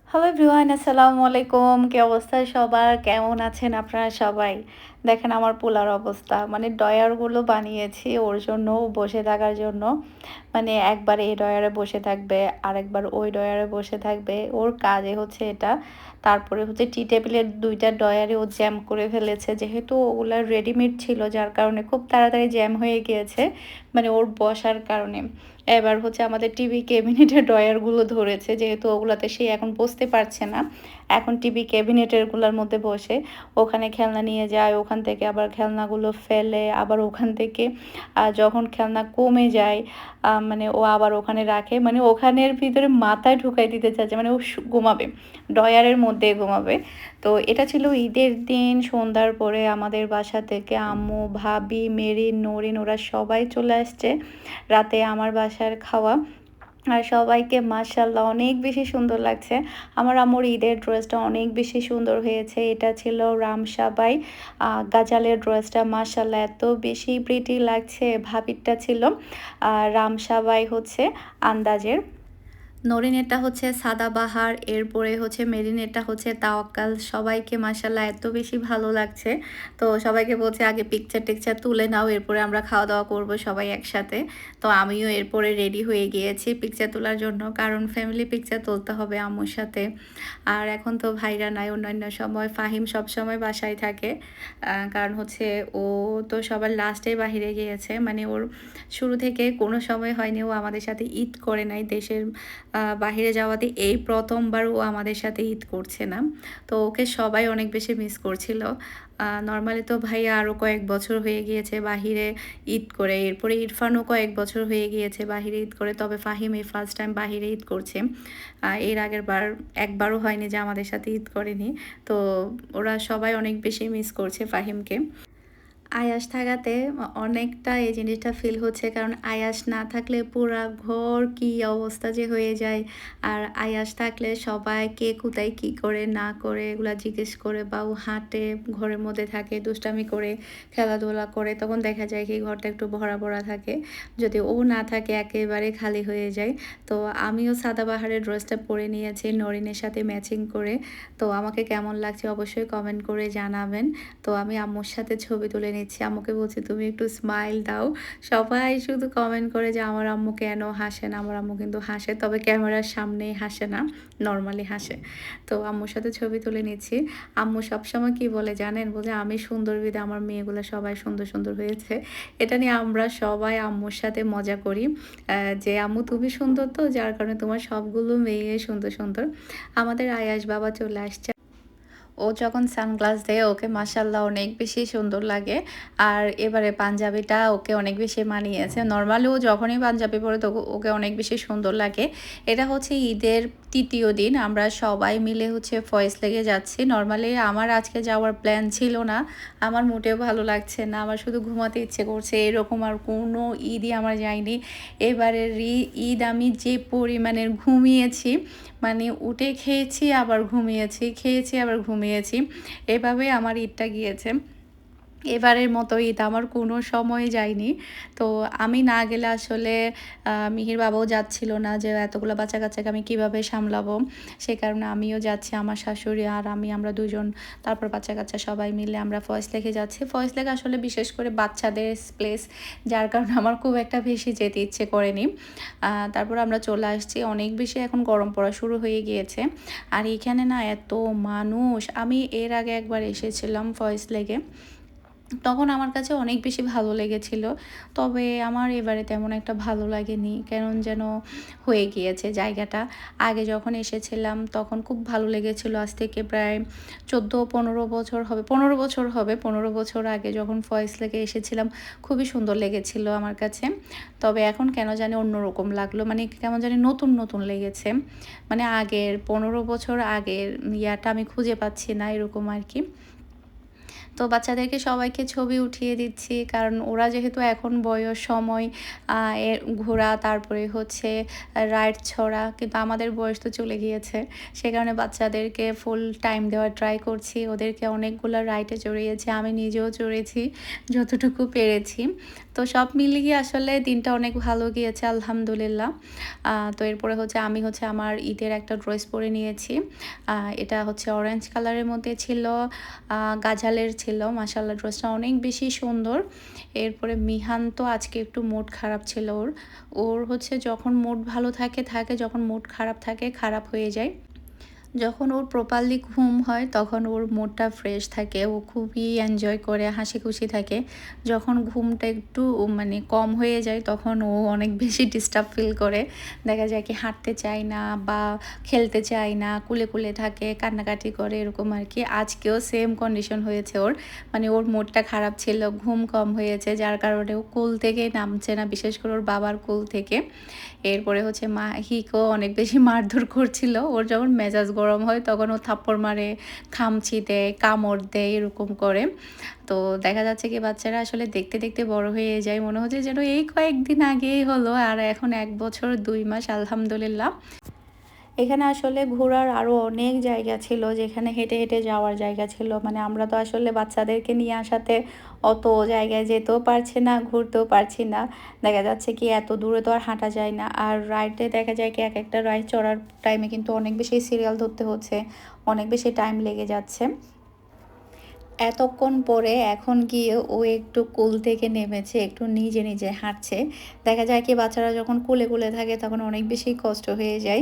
Hello everyone, আসসালামু আলাইকুম। কি অবস্থা সবার? কেমন আছেন আপনারা সবাই? দেখেন আমার পোলার অবস্থা। মানে ড্রয়ারগুলো বানিয়েছি ওর জন্য, ও বসে থাকার জন্য। মানে একবার এই ড্রয়ারে বসে থাকবে, আরেকবার ওই ড্রয়ারে বসে থাকবে। ওর কাজে হচ্ছে এটা। তারপরে হচ্ছে টি টেবিলের ২ টা ড্রয়ারে ও জ্যাম করে ফেলেছে। যেহেতু ওগুলা রেডিমেড ছিল যার কারণে খুব তাড়াতাড়ি জ্যাম হয়ে গিয়েছে। মানে ওর বসার কারণে। এবার হচ্ছে আমাদের টিভি ক্যাবিনেটের ড্রয়ারগুলো ধরেছে, যেহেতু ওগুলাতে সে এখন বসতে পারছে না। এখন টিভি ক্যাবিনেটেরগুলার মধ্যে বসে ওখানে খেলনা নিয়ে যায়, ওখান থেকে আবার খেলনাগুলো ফেলে, আবার ওখান থেকে যখন খেলনা কমে যায় মানে ও আবার ওখানে রাখে। মানে ওখানের ভিতরে মাথায় ঢুকাই দিতে চাচ্ছে, মানে ও ঘুমাবে, ড্রয়ারের মধ্যে ঘুমাবে। তো এটা ছিল ঈদের দিন সন্ধ্যার পরে আমাদের বাসা থেকে আম্মু, ভাবি, মেরিন, নরিন ওরা সবাই চলে আসছে। রাতে আমার বাসার খাওয়া। আর সবাইকে মাশাআল্লাহ অনেক বেশি সুন্দর লাগছে। আমার আম্মুর ঈদের ড্রেসটা অনেক বেশি সুন্দর হয়েছে। এটা ছিল রামসাবাই গাজালের ড্রেসটা, মাশাআল্লাহ এত বেশি প্রিটি লাগছে। ভাবিরটা ছিল রামসাবাই হচ্ছে আন্দাজের। নরিনেরটা হচ্ছে সাদাবাহার, এরপরে হচ্ছে মেরিনেরটা হচ্ছে তাওয়াক্কাল। সবাইকে মাশাআল্লাহ এত বেশি ভালো লাগছে। তো সবাইকে বলছে আগে পিকচার-টিকচার তুলে নাও, এরপরে আমরা খাওয়া-দাওয়া করব সবাই একসাথে। তো আমিও এরপরে রেডি হয়ে গিয়েছি পিকচার তোলার জন্য। কারণ ফ্যামিলি পিকচার তুলতে হবে আম্মুর সাথে। আর এখন তো ভাইরা নাই, অন্যান্য সময় ফাহিম সবসময় বাসায় থাকে। কারণ হচ্ছে ও তো সবার লাস্টে বাহিরে গিয়েছে। মানে ওর শুরু থেকে কোনো সময় হয়নি ও আমাদের সাথে ঈদ করে নাই। দেশের বাহিরে যাওয়াতে এই প্রথমবার ও আমাদের সাথে ঈদ করছে না। তো ওকে সবাই অনেক বেশি মিস করছিল। নরমালি তো ভাইয়া আরও কয়েক বছর হয়ে গিয়েছে বাহিরে ঈদ করে। এরপরে ইরফানও কয়েক বছর হয়ে গিয়েছে বাহিরে ঈদ করে। তবে ফাহিম এই ফার্স্ট টাইম বাহিরে ঈদ করছে। এর আগের বার একবারও হয়নি যে আমাদের সাথে ঈদ করেনি। তো ওরা সবাই অনেক বেশি মিস করছে ফাহিমকে। আয়াস থাকাতে অনেকটা এই জিনিসটা ফিল হচ্ছে, কারণ আয়াস না থাকলে পুরা ঘর কি অবস্থা যে হয়ে যায়। আর আয়াস থাকলে সবাই কে কোথায় কী করে না করে এগুলা জিজ্ঞেস করে, বা ও হাঁটে, ঘরের মধ্যে থাকে, দুষ্টামি করে, খেলাধুলা করে, তখন দেখা যায় কি ঘরটা একটু ভরা ভরা থাকে। যদি ও না থাকে একেবারে খালি হয়ে যায়। তো আমিও সাদাবাহারের ড্রেসটা পরে নিয়েছি নরিনের সাথে ম্যাচিং করে। তো আমাকে কেমন লাগছে অবশ্যই কমেন্ট করে জানাবেন। তো আমি আম্মুর সাথে ছবি তুলে নিচ্ছি। আম্মুকে বলছি তুমি একটু স্মাইল দাও। সবাই শুধু কমেন্ট করে যে আমার আম্মু কেন হাসে না? আমার আম্মু কিন্তু হাসে, তবে ক্যামেরার সামনেই হাসে না, নরমালি হাসে। তো আম্মুর সাথে ছবি তুলে নিচ্ছি। আম্মু সবসময় কি বলে জানেন? বলে আমি সুন্দর বিধায় আমার মেয়েগুলো সবাই সুন্দর, সুন্দর হয়েছে। এটা নিয়ে আমরা সবাই আম্মুর সাথে মজা করি। যে আম্মু তুমি সুন্দর তো, যার কারণে তোমার সবগুলো মেয়ে সুন্দর, সুন্দর। আমাদের আয়াস বাবা চলে আসছে। ও যখন সানগ্লাস দেয় ওকে মাশাআল্লাহ অনেক বেশি সুন্দর লাগে। আর এবারে পাঞ্জাবিটা ওকে অনেক বেশি মানিয়েছে। নরমালি ও যখনই পাঞ্জাবি পরে তো ওকে অনেক বেশি সুন্দর লাগে। এটা হচ্ছে ঈদের ৩য় দিন। আমরা সবাই মিলে হচ্ছে ফয়েজ লেকে যাচ্ছি। নরমালি আমার আজকে যাওয়ার প্ল্যান ছিল না। আমার মোটেও ভালো লাগছে না। আমার শুধু ঘুমাতে ইচ্ছে করছে। এরকম আর কোনো ঈদই আমার যায়নি। এবারের ঈদ আমি যে পরিমাণের ঘুমিয়েছি, মানে উঠে খেয়েছি আবার ঘুমিয়েছি, খেয়েছি আবার ঘুমিয়েছি। এভাবে আমার ঈদটা গিয়েছে। এবারের মতো ঈদ আমার কোনো সময় যায়নি। তো আমি না গেলে আসলে মিহির বাবাও যাচ্ছিল না, যে এতগুলো বাচ্চা-কাচ্চাকে আমি কীভাবে সামলাবো? সে কারণে আমিও যাচ্ছি, আমার শাশুড়ি আর আমরা ২ জন। তারপর বাচ্চা-কাচ্চা সবাই মিলে আমরা ফয়েজ লেকে যাচ্ছি। ফয়েজ লেক আসলে বিশেষ করে বাচ্চাদের প্লেস, যার কারণে আমার খুব একটা বেশি যেতে ইচ্ছে করেনি। তারপর আমরা চলে আসছি। অনেক বেশি এখন গরম পড়া শুরু হয়ে গিয়েছে। আর এখানে না এত মানুষ! আমি এর আগে একবার এসেছিলাম ফয়েজ লেকে। তখন আমার কাছে অনেক বেশি ভালো লেগেছিল। তবে আমার এবারে তেমন একটা ভালো লাগেনি। কেমন যেন হয়ে গিয়েছে জায়গাটা। আগে যখন এসেছিলাম তখন খুব ভালো লেগেছিল। আজ থেকে প্রায় ১৪-১৫ বছর হবে, ১৫ বছর হবে। ১৫ বছর আগে যখন ফয়েজ লেকে এসেছিলাম খুবই সুন্দর লেগেছিল আমার কাছে। তবে এখন কেন জানি অন্যরকম লাগলো। মানে কেমন জানি নতুন, নতুন লেগেছে। মানে আগের ১৫ বছর আগের ইয়াটা আমি খুঁজে পাচ্ছি না, এরকম আরকি। তো বাচ্চাদেরকে সবাইকে ছবি উঠিয়ে দিচ্ছি, কারণ ওরা যেহেতু এখন বয়স সময় এর ঘোরা, তারপরে হচ্ছে রাইড ছড়া, কিন্তু আমাদের বয়স তো চলে গিয়েছে। সে কারণে বাচ্চাদেরকে ফুল টাইম দেওয়ার ট্রাই করছি। ওদেরকে অনেকগুলো রাইডে চড়িয়েছি, আমি নিজেও চড়েছি যতটুকু পেরেছি। তো সব মিলিয়ে আসলে দিনটা অনেক ভালো গিয়েছে আলহামদুলিল্লাহ। তো এরপরে হচ্ছে আমি হচ্ছে আমার ঈদের একটা ড্রেস পরে নিয়েছি। এটা হচ্ছে অরেঞ্জ কালারের মধ্যে ছিল, গাজালের ছিল। মাশাআল্লাহ ড্রেসটা অনেক বেশি সুন্দর। এরপরে মিহান তো আজকে একটু মুড খারাপ ছিল ওর। ওর হচ্ছে যখন মুড ভালো থাকে, যখন মুড খারাপ থাকে, খারাপ হয়ে যায়। যখন ওর প্রপারলি ঘুম হয় তখন ওর মুডটা ফ্রেশ থাকে, ও খুবই এনজয় করে, হাসি খুশি থাকে। যখন ঘুমটা একটু মানে কম হয়ে যায় তখন ও অনেক বেশি ডিস্টার্ব ফিল করে। দেখা যায় কি হাঁটতে চায় না বা খেলতে চায় না, কুলে কুলে থাকে, কান্নাকাটি করে, এরকম আর কি। আজকেও সেম কন্ডিশন হয়েছে ওর, মানে ওর মুডটা খারাপ ছিল, ঘুম কম হয়েছে, যার কারণে ও কোল থেকে নামছে না, বিশেষ করে ওর বাবার কোল থেকে। এরপরে হচ্ছে মাহিকেও অনেক বেশি মারধর করছিল। ওর যখন মেজাজ গরম হয় তখন ও থাপ্পড় মারে, খামচি দেয়, কামড় দেয়, এরকম করে। তো দেখা যাচ্ছে কি বাচ্চারা আসলে দেখতে দেখতে বড় হয়ে যায়, মনে হচ্ছে যেন এই কয়েকদিন আগেই হলো, আর এখন 1 বছর 2 মাস আলহামদুলিল্লাহ। এখানে আসলে ঘোরার আরও অনেক জায়গা ছিল, যেখানে হেঁটে হেঁটে যাওয়ার জায়গা ছিল। মানে আমরা তো আসলে বাচ্চাদেরকে নিয়ে আসাতে অত জায়গায় যেতেও পারছি না, ঘুরতেও পারছি না। দেখা যাচ্ছে কি এত দূরে তো আর হাঁটা যায় না। আর রাইডে দেখা যায় কি এক একটা রাইড চড়ার টাইমে কিন্তু অনেক বেশি সিরিয়াল ধরতে হচ্ছে, অনেক বেশি টাইম লেগে যাচ্ছে। এতক্ষণ পরে এখন গিয়ে ও একটু কোল থেকে নেমেছে, একটু নিজে নিজে হাঁটছে। দেখা যায় কি বাচ্চারা যখন কোলে কোলে থাকে তখন অনেক বেশি কষ্ট হয়ে যায়।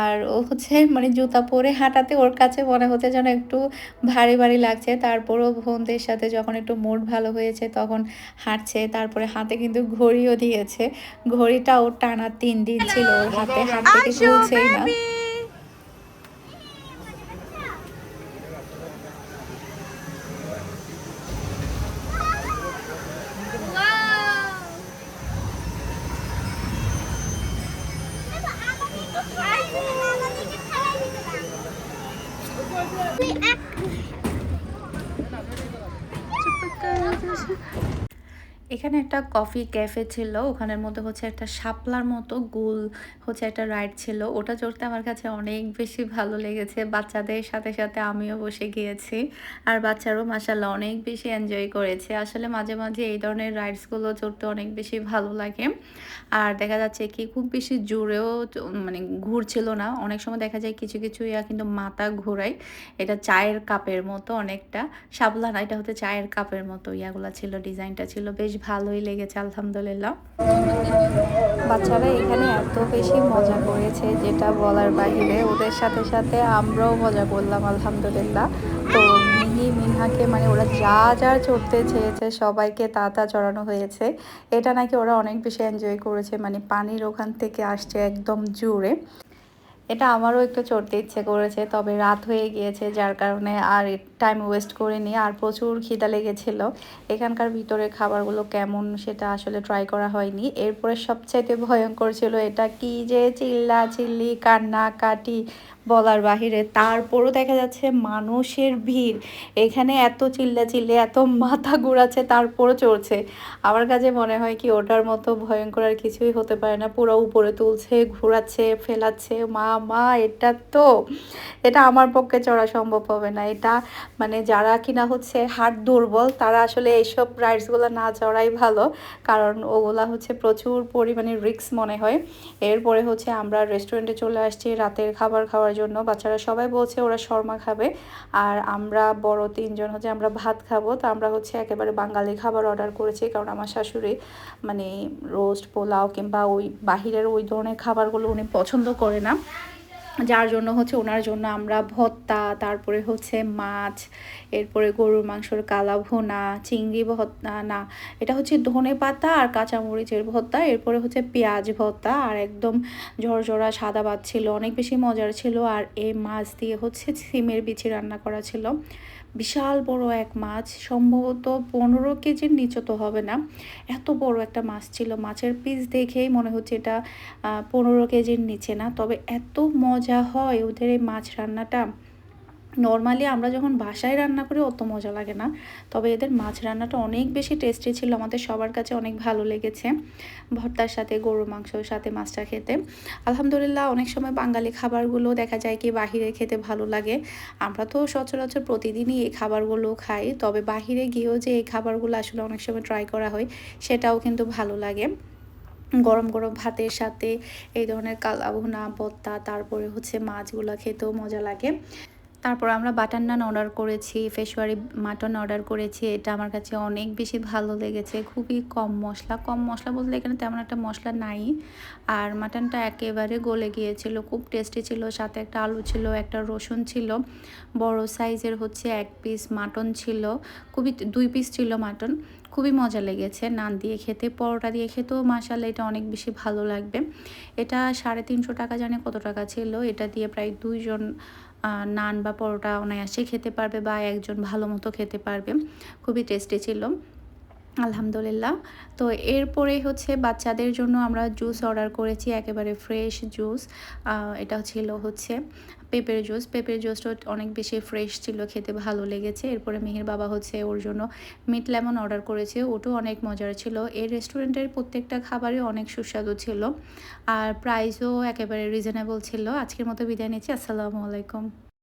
আর ও হচ্ছে মানে জুতা পরে হাঁটাতে ওর কাছে মনে হচ্ছে যেন একটু ভারী ভারী লাগছে। তারপরেও বোনদের সাথে যখন একটু মুড ভালো হয়েছে তখন হাঁটছে। তারপরে হাতে কিন্তু ঘড়িও দিয়েছে। ঘড়িটা ওর টানা 3 দিন ছিল ওর হাতে, হাত থেকে খুলছেই না। এখানে একটা কফি ক্যাফে ছিল, ওখানের মধ্যে হচ্ছে একটা শাপলার মতো গোল হচ্ছে একটা রাইড ছিল। ওটা চড়তে আমার কাছে অনেক বেশি ভালো লেগেছে। বাচ্চাদের সাথে সাথে আমিও বসে গিয়েছি। আর বাচ্চারাও মাশাআল্লাহ অনেক বেশি এনজয় করেছে। আসলে মাঝে মাঝে এই ধরনের রাইডসগুলো চড়তে অনেক বেশি ভালো লাগে। আর দেখা যাচ্ছে কি খুব বেশি জোরেও মানে ঘুরছিল না। অনেক সময় দেখা যায় কিছু কিছু ইয়া কিন্তু মাথা ঘোরায়। এটা চায়ের কাপের মতো অনেকটা। শাপলা না, এটা হচ্ছে চায়ের কাপের মতো ইয়াগুলা ছিল, ডিজাইনটা ছিল বেশ ভালোই লেগেছে আলহামদুলিল্লাহ। বাচ্চারা এখানে এত বেশি মজা করেছে যেটা বলার বাহিরে। ওদের সাথে সাথে আমরাও মজা করলাম আলহামদুলিল্লাহ। তো মিহি মিনহাকে মানে ওরা যা যা চড়তে চেয়েছে সবাইকে তা তা চড়ানো হয়েছে। এটা নাকি ওরা অনেক বেশি এনজয় করেছে, মানে পানির ওখান থেকে আসছে একদম জোরে। এটা আমারও একটু চড়তে ইচ্ছে করেছে, তবে রাত হয়ে গিয়েছে যার কারণে আর টাইম ওয়েস্ট করিনি। আর প্রচুর খিদা লেগেছিল। এখানকার ভিতরে খাবারগুলো কেমন সেটা আসলে ট্রাই করা হয়নি। এরপরে সবচাইতে ভয়ঙ্কর ছিল এটা, কি যে চিল্লা চিল্লি কান্নাকাটি বলার বাহিরে। তারপরও দেখা যাচ্ছে মানুষের ভিড়, এখানে এত চিল্লাচিল্লি এত মাথা ঘোরাচ্ছে তারপরও চড়ছে। আমার কাছে মনে হয় কি ওটার মতো ভয়ঙ্কর আর কিছুই হতে পারে না। পুরো উপরে তুলছে, ঘোরাচ্ছে, ফেলাচ্ছে, মা মা এটা আমার পক্ষে চড়া সম্ভব হবে না। এটা মানে যারা কিনা হচ্ছে হার্ট দুর্বল তারা আসলে এইসব রাইডসগুলো না চড়াই ভালো, কারণ ওগুলা হচ্ছে প্রচুর পরিমাণে রিস্ক মনে হয়। এরপরে হচ্ছে আমরা রেস্টুরেন্টে চলে আসছি রাতের খাবার খাওয়ার জন্য। বাচ্চারা সবাই বলছে ওরা শর্মা খাবে, আর আমরা বড় 3 জন হচ্ছে আমরা ভাত খাবো। তো আমরা হচ্ছে একেবারে বাঙালি খাবার অর্ডার করেছি, কারণ আমার শাশুড়ি মানে রোস্ট পোলাও কিংবা ওই বাহিরের ওই ধরনের খাবারগুলো উনি পছন্দ করে না। যার জন্য হচ্ছে ওনার জন্য আমরা ভর্তা, তারপরে হচ্ছে মাছ, এরপরে গরুর মাংসর কালা ভুনা, চিংড়ি ভর্তা না, এটা হচ্ছে ধনেপাতা আর কাঁচামরিচের ভর্তা, এরপরে হচ্ছে পেঁয়াজ ভর্তা, আর একদম ঝরঝরা সাদা ভাত ছিল, অনেক বেশি মজার ছিল। আর এই মাছ দিয়ে হচ্ছে সিমের বিচি রান্না করা ছিল। বিশাল বড় এক মাছ, সম্ভবত 15 কেজির নিচে তো হবে না, এত বড় একটা মাছ ছিল। মাছের পিস দেখেই মনে হচ্ছে এটা 15 কেজির নিচে না। তবে এত মজা হয় ওদের এই মাছ রান্নাটা, নরমালি আমরা যখন বাসায় রান্না করি অত মজা লাগে না। তবে এদের মাছ রান্নাটা অনেক বেশি টেস্টি ছিল। আমাদের সবার কাছে অনেক ভালো লেগেছে। ভর্তার সাথে গরুর মাংসর সাথে মাছটা খেতে। আলহামদুলিল্লাহ অনেক সময় বাঙালি খাবারগুলো দেখা যায় কি বাহিরে খেতে ভালো লাগে। আমরা তো সচরাচর প্রতিদিনই এই খাবারগুলো খাই। তবে বাহিরে গিয়েও যে এই খাবারগুলো আসলে অনেক সময় ট্রাই করা হয় সেটাও কিন্তু ভালো লাগে। গরম, গরম ভাতের সাথে এই ধরনের কালা ভুনা, ভর্তা তারপরে হচ্ছে মাছগুলা খেতেও মজা লাগে। তারপর আমরা বাটার নান অর্ডার করেছি, পেশোয়ারি মাটন অর্ডার করেছি। এটা আমার কাছে অনেক বেশি ভালো লেগেছে। খুবই কম মসলা বলতে এখানে তেমন একটা মসলা নাই। আর মাটনটা একেবারে গলে গিয়েছিল। খুব টেস্টি ছিল। সাথে একটা আলু ছিল, একটা রসুন ছিল। বড় সাইজের হচ্ছে ১ পিস মাটন ছিল। ২ পিস ছিল মাটন। খুবই মজা লেগেছে নান দিয়ে খেতে। পরোটা দিয়ে খেতেও মাশাআল্লাহ এটা অনেক বেশি ভালো লাগবে। এটা ৳৩৫০ জানি কত টাকা ছিল। এটা দিয়ে প্রায় ২ জন নান বা পরোটা অনায়াসে খেতে পারবে বা একজন ভালো মতো খেতে পারবে। খুবই টেস্টি ছিল। আলহামদুলিল্লাহ। তো এরপরে হচ্ছে বাচ্চাদের জন্য আমরা জুস অর্ডার করেছি, একেবারে ফ্রেশ জুস। আ এটা ছিল হচ্ছে পেঁপের জুস। পেঁপের জুসটা অনেক বেশি ফ্রেশ ছিল, খেতে ভালো লেগেছে। এরপরে মিহির বাবা হচ্ছে ওর জন্য মিট লেমন অর্ডার করেছে। ওটাও অনেক মজার ছিল। এই রেস্টুরেন্টের প্রত্যেকটা খাবারই অনেক সুস্বাদু ছিল। আর প্রাইসও একেবারে রিজনেবল ছিল। আজকের মতো বিদায় নিচ্ছি। আসসালামু আলাইকুম।